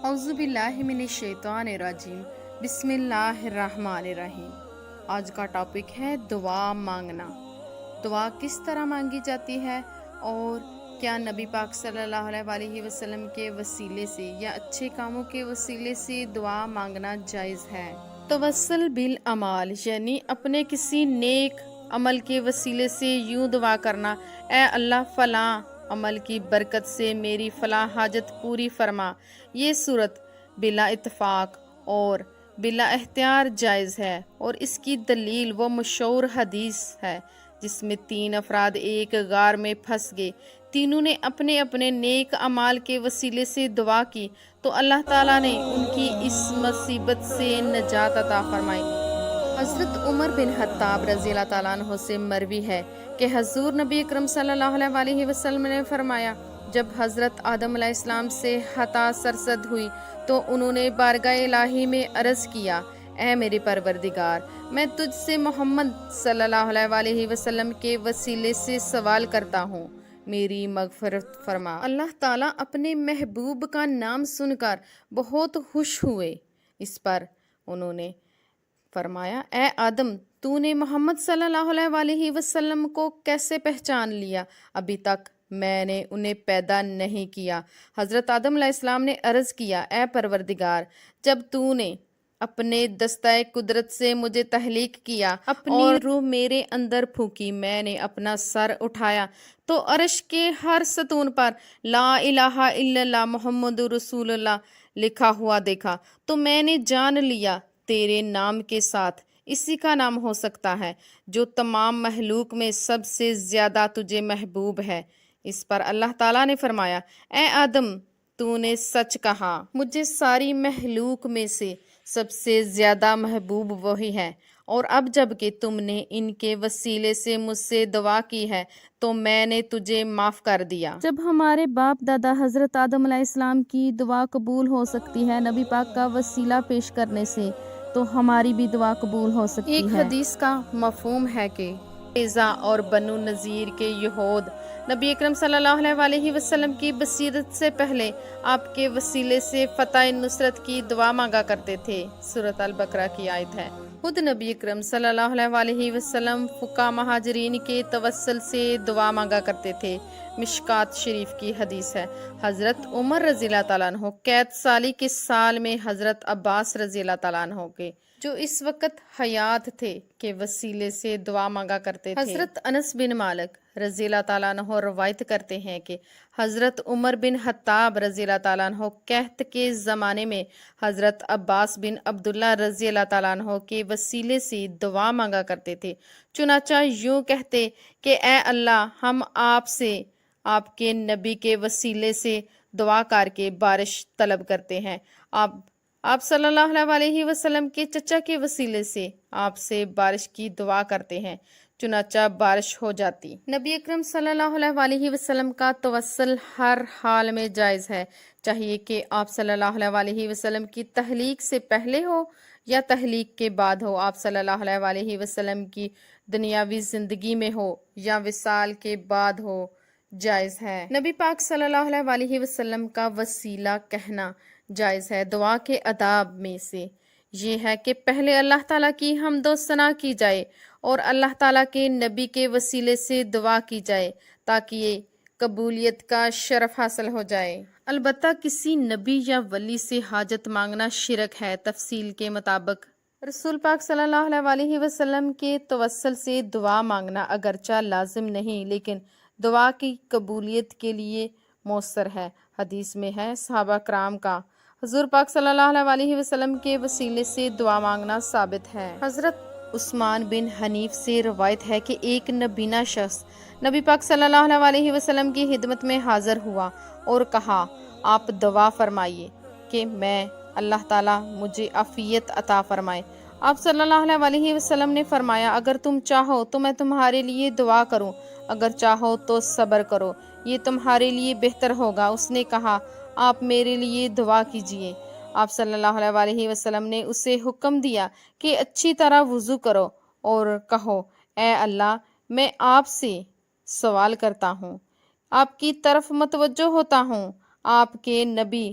اعوذ باللہ من الشیطان الرجیم بسم اللہ الرحمن الرحیم۔ آج کا ٹاپک ہے دعا مانگنا۔ دعا کس طرح مانگی جاتی ہے اور کیا نبی پاک صلی اللہ علیہ وسلم کے وسیلے سے یا اچھے کاموں کے وسیلے سے دعا مانگنا جائز ہے؟ توسل بالاعمال یعنی اپنے کسی نیک عمل کے وسیلے سے یوں دعا کرنا، اے اللہ فلاں عمل کی برکت سے میری فلاں حاجت پوری فرما۔ یہ صورت بلا اتفاق اور بلا اختیار جائز ہے، اور اس کی دلیل وہ مشہور حدیث ہے جس میں 3 افراد ایک غار میں پھنس گئے، تینوں نے اپنے اپنے نیک اعمال کے وسیلے سے دعا کی تو اللہ تعالیٰ نے ان کی اس مصیبت سے نجات عطا فرمائی۔ حضرت عمر بن خطاب رضی اللہ تعالیٰ عنہ سے مروی ہے کہ حضور نبی اکرم صلی اللہ علیہ وسلم نے فرمایا، جب حضرت آدم علیہ السلام سے خطا سرزد ہوئی تو انہوں نے بارگاہ الہی میں عرض کیا، اے میرے پروردگار، میں تجھ سے محمد صلی اللہ علیہ وسلم کے وسیلے سے سوال کرتا ہوں، میری مغفرت فرما۔ اللہ تعالیٰ اپنے محبوب کا نام سن کر بہت خوش ہوئے۔ اس پر انہوں نے فرمایا، اے آدم، تو نے محمد صلی اللہ علیہ وسلم کو کیسے پہچان لیا؟ ابھی تک میں نے انہیں پیدا نہیں کیا۔ حضرت آدم علیہ السلام نے عرض کیا، اے پروردگار، جب تو نے اپنے دستہ قدرت سے مجھے تخلیق کیا، اپنی روح میرے اندر پھونکی، میں نے اپنا سر اٹھایا تو عرش کے ہر ستون پر لا الہ الا اللہ محمد رسول اللہ لکھا ہوا دیکھا تو میں نے جان لیا تیرے نام کے ساتھ اسی کا نام ہو سکتا ہے جو تمام مخلوق میں سب سے زیادہ تجھے محبوب ہے۔ اس پر اللہ تعالیٰ نے فرمایا، اے آدم، تو نے سچ کہا، مجھے ساری مخلوق میں سے سب سے زیادہ محبوب وہی ہے، اور اب جب کہ تم نے ان کے وسیلے سے مجھ سے دعا کی ہے تو میں نے تجھے معاف کر دیا۔ جب ہمارے باپ دادا حضرت آدم علیہ السلام کی دعا قبول ہو سکتی ہے نبی پاک کا وسیلہ پیش کرنے سے، تو ہماری بھی دعا قبول ہو سکتی ہے۔ ایک حدیث کا مفہوم ہے کہ قریظہ اور بنو نذیر کے یہود نبی اکرم صلی اللہ علیہ وسلم کی بصیرت سے پہلے آپ کے وسیلے سے فتح نصرت کی دعا مانگا کرتے تھے۔ سورۃ البقرہ کی آیت ہے۔ خود نبی اکرم صلی اللہ علیہ وسلم فقہ مہاجرین کے توسل سے دعا مانگا کرتے تھے۔ مشکات شریف کی حدیث ہے، حضرت عمر رضی اللہ تعالیٰ عنہ قید سالی کے سال میں حضرت عباس رضی اللہ تعالیٰ عنہ کے جو اس وقت حیات تھے کے وسیلے سے دعا مانگا کرتے تھے۔ حضرت انس بن مالک رضی اللہ تعالیٰ عنہ روایت کرتے ہیں کہ حضرت عمر بن خطاب رضی اللہ تعالیٰ عنہ قحط کے زمانے میں حضرت عباس بن عبداللہ رضی اللہ تعالیٰ عنہ کے وسیلے سے دعا مانگا کرتے تھے، چنانچہ یوں کہتے کہ اے اللہ، ہم آپ سے آپ کے نبی کے وسیلے سے دعا کر کے بارش طلب کرتے ہیں، آپ صلی اللہ علیہ وسلم کے چچا کے وسیلے سے آپ سے بارش کی دعا کرتے ہیں، چنانچہ بارش ہو جاتی۔ نبی اکرم صلی اللہ علیہ وسلم کا توسل ہر حال میں جائز ہے، چاہیے کہ آپ صلی اللہ علیہ وسلم کی تخلیق سے پہلے ہو یا تخلیق کے بعد ہو، آپ صلی اللہ علیہ وسلم کی دنیاوی زندگی میں ہو یا وصال کے بعد ہو، جائز ہے۔ نبی پاک صلی اللہ علیہ وسلم کا وسیلہ کہنا جائز ہے۔ دعا کے آداب میں سے یہ ہے کہ پہلے اللہ تعالیٰ کی حمد و ثنا کی جائے اور اللہ تعالیٰ کے نبی کے وسیلے سے دعا کی جائے تاکہ یہ قبولیت کا شرف حاصل ہو جائے۔ البتہ کسی نبی یا ولی سے حاجت مانگنا شرک ہے۔ تفصیل کے مطابق رسول پاک صلی اللہ علیہ وسلم کے توسل سے دعا مانگنا اگرچہ لازم نہیں لیکن دعا کی قبولیت کے لیے مؤثر ہے۔ حدیث میں ہے، صحابہ کرام کا حضور پاک صلی اللہ علیہ وسلم کے وسیلے سے دعا مانگنا ثابت ہے۔ حضرت عثمان بن حنیف سے روایت ہے کہ ایک نبینا شخص نبی پاک صلی اللہ علیہ وسلم کی خدمت میں حاضر ہوا اور کہا، آپ دعا فرمائیے کہ میں اللہ تعالیٰ مجھے عافیت عطا فرمائے۔ آپ صلی اللہ علیہ وسلم نے فرمایا، اگر تم چاہو تو میں تمہارے لیے دعا کروں، اگر چاہو تو صبر کرو، یہ تمہارے لیے بہتر ہوگا۔ اس نے کہا، آپ میرے لیے دعا کیجیے۔ آپ صلی اللہ علیہ وسلم نے اسے حکم دیا کہ اچھی طرح وضو کرو اور کہو، اے اللہ، میں آپ سے سوال کرتا ہوں، آپ کی طرف متوجہ ہوتا ہوں، آپ کے نبی